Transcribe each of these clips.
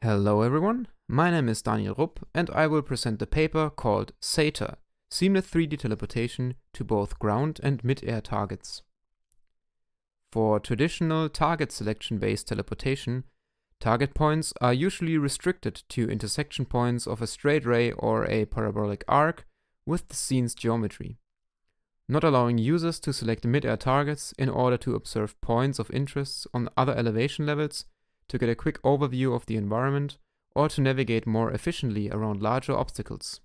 Hello everyone, my name is Daniel Rupp and I will present the paper called SATER, Seamless 3D Teleportation to both ground and mid-air targets. For traditional target selection-based teleportation, target points are usually restricted to intersection points of a straight ray or a parabolic arc with the scene's geometry, not allowing users to select mid-air targets in order to observe points of interest on other elevation levels, to get a quick overview of the environment, or to navigate more efficiently around larger obstacles.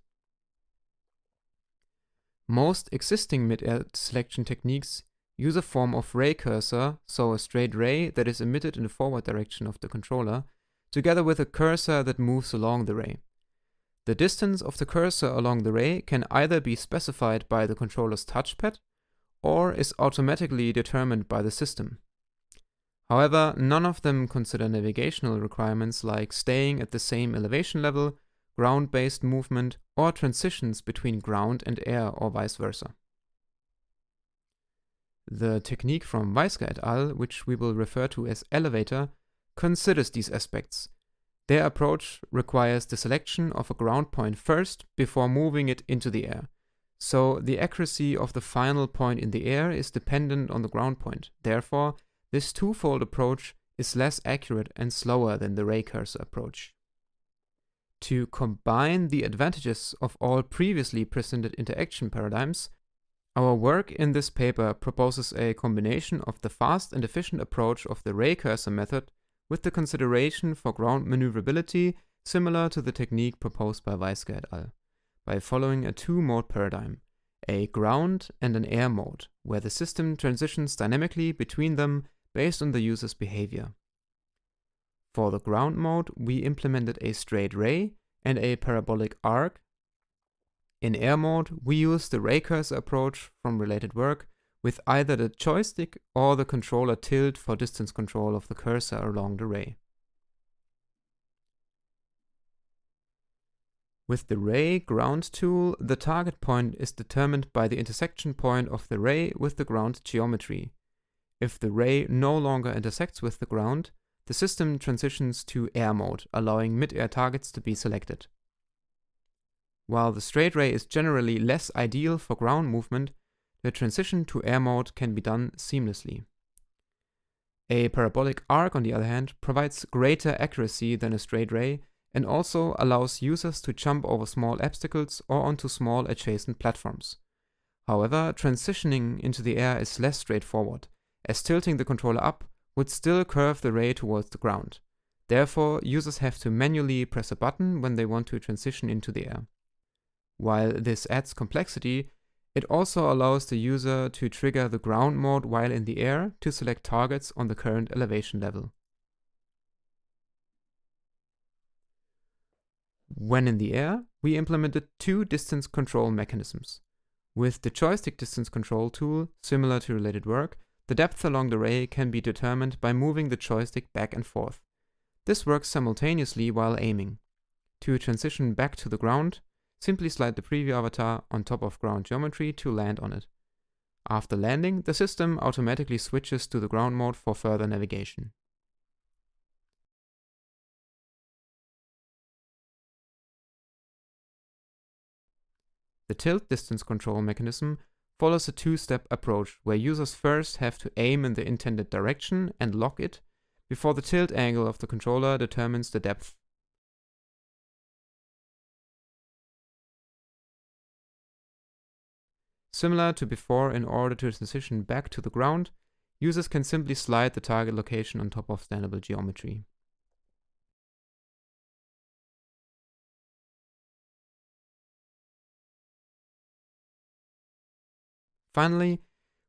Most existing mid-air selection techniques use a form of ray cursor, so a straight ray that is emitted in the forward direction of the controller, together with a cursor that moves along the ray. The distance of the cursor along the ray can either be specified by the controller's touchpad or is automatically determined by the system. However, none of them consider navigational requirements like staying at the same elevation level, ground-based movement, or transitions between ground and air or vice versa. The technique from Weisger et al., which we will refer to as elevator, considers these aspects. Their approach requires the selection of a ground point first before moving it into the air. So the accuracy of the final point in the air is dependent on the ground point. Therefore, this twofold approach is less accurate and slower than the ray cursor approach. To combine the advantages of all previously presented interaction paradigms, our work in this paper proposes a combination of the fast and efficient approach of the ray cursor method with the consideration for ground maneuverability similar to the technique proposed by Weisger et al., by following a two-mode paradigm, a ground and an air mode, where the system transitions dynamically between them based on the user's behavior. For the ground mode, we implemented a straight ray and a parabolic arc. In air mode, we used the ray cursor approach from related work with either the joystick or the controller tilt for distance control of the cursor along the ray. With the ray ground tool, the target point is determined by the intersection point of the ray with the ground geometry. If the ray no longer intersects with the ground, the system transitions to air mode, allowing mid-air targets to be selected. While the straight ray is generally less ideal for ground movement, the transition to air mode can be done seamlessly. A parabolic arc, on the other hand, provides greater accuracy than a straight ray and also allows users to jump over small obstacles or onto small adjacent platforms. However, transitioning into the air is less straightforward, as tilting the controller up would still curve the ray towards the ground. Therefore, users have to manually press a button when they want to transition into the air. While this adds complexity, it also allows the user to trigger the ground mode while in the air to select targets on the current elevation level. When in the air, we implemented two distance control mechanisms. With the joystick distance control tool, similar to related work, the depth along the ray can be determined by moving the joystick back and forth. This works simultaneously while aiming. To transition back to the ground, simply slide the preview avatar on top of ground geometry to land on it. After landing, the system automatically switches to the ground mode for further navigation. The tilt distance control mechanism follows a two-step approach where users first have to aim in the intended direction and lock it before the tilt angle of the controller determines the depth. Similar to before, in order to transition back to the ground, users can simply slide the target location on top of standable geometry. Finally,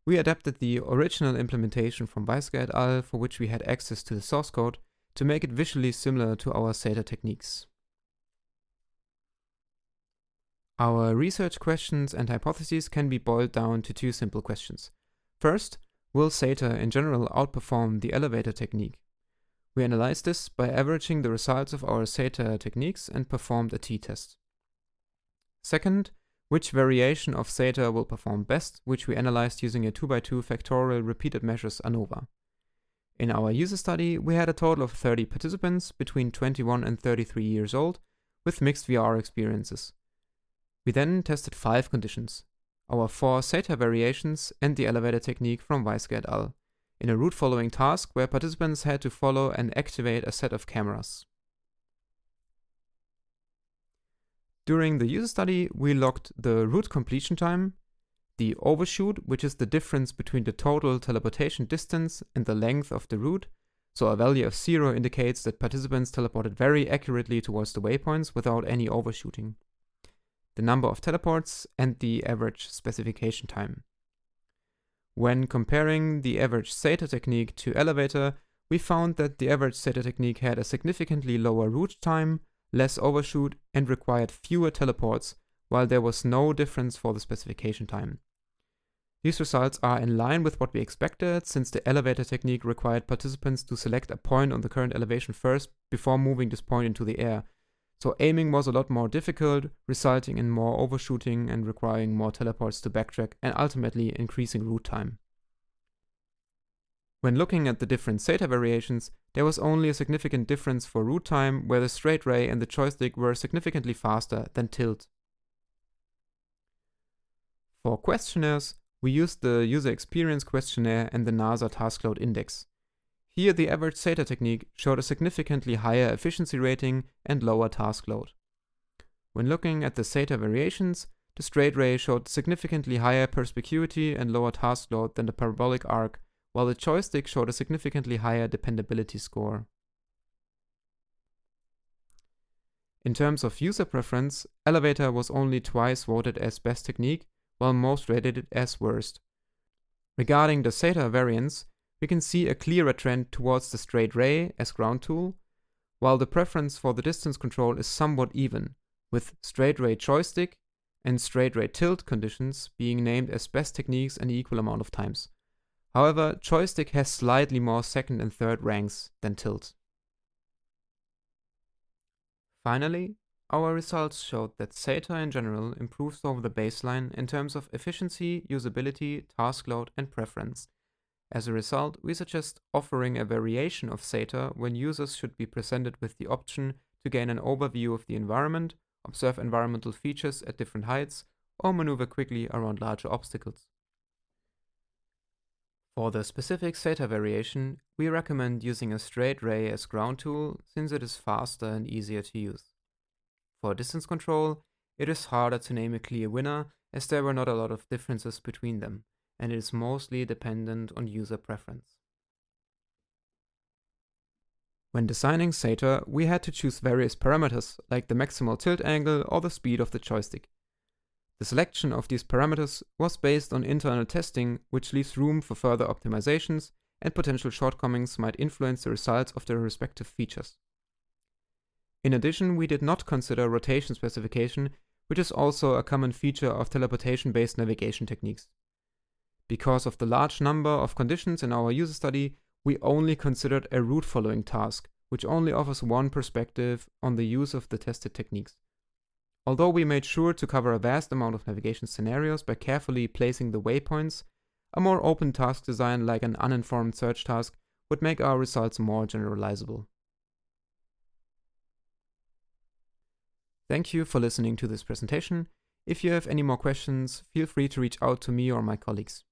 we adapted the original implementation from Weisger et al., for which we had access to the source code, to make it visually similar to our SATER techniques. Our research questions and hypotheses can be boiled down to two simple questions. First, will SATER in general outperform the elevator technique? We analyzed this by averaging the results of our SATER techniques and performed a t-test. Second, which variation of SATER will perform best, which we analyzed using a 2x2 factorial repeated measures ANOVA. In our user study, we had a total of 30 participants between 21 and 33 years old with mixed VR experiences. We then tested 5 conditions, our 4 SATA variations and the elevator technique from Weisger et al., in a route following task where participants had to follow and activate a set of cameras. During the user study, we logged the route completion time, the overshoot, which is the difference between the total teleportation distance and the length of the route, so a value of 0 indicates that participants teleported very accurately towards the waypoints without any overshooting, the number of teleports, and the average specification time. When comparing the average SATA technique to elevator, we found that the average SATA technique had a significantly lower route time, less overshoot, and required fewer teleports, while there was no difference for the specification time. These results are in line with what we expected, since the elevator technique required participants to select a point on the current elevation first before moving this point into the air. So aiming was a lot more difficult, resulting in more overshooting and requiring more teleports to backtrack and ultimately increasing route time. When looking at the different SATA variations, there was only a significant difference for route time, where the straight ray and the joystick were significantly faster than tilt. For questionnaires, we used the User Experience Questionnaire and the NASA Task Load Index. Here, the average SATA technique showed a significantly higher efficiency rating and lower task load. When looking at the SATA variations, the straight ray showed significantly higher perspicuity and lower task load than the parabolic arc, while the joystick showed a significantly higher dependability score. In terms of user preference, elevator was only twice voted as best technique, while most rated it as worst. Regarding the SATA variants, we can see a clearer trend towards the straight ray as ground tool, while the preference for the distance control is somewhat even, with straight ray joystick and straight ray tilt conditions being named as best techniques an equal amount of times. However, joystick has slightly more second and third ranks than tilt. Finally, our results showed that SATA in general improves over the baseline in terms of efficiency, usability, task load, and preference. As a result, we suggest offering a variation of SATA when users should be presented with the option to gain an overview of the environment, observe environmental features at different heights, or maneuver quickly around larger obstacles. For the specific SATA variation, we recommend using a straight ray as ground tool, since it is faster and easier to use. For distance control, it is harder to name a clear winner, as there were not a lot of differences between them, and it is mostly dependent on user preference. When designing SATA, we had to choose various parameters, like the maximal tilt angle or the speed of the joystick. The selection of these parameters was based on internal testing, which leaves room for further optimizations, and potential shortcomings might influence the results of their respective features. In addition, we did not consider rotation specification, which is also a common feature of teleportation-based navigation techniques. Because of the large number of conditions in our user study, we only considered a route following task, which only offers one perspective on the use of the tested techniques. Although we made sure to cover a vast amount of navigation scenarios by carefully placing the waypoints, a more open task design like an uninformed search task would make our results more generalizable. Thank you for listening to this presentation. If you have any more questions, feel free to reach out to me or my colleagues.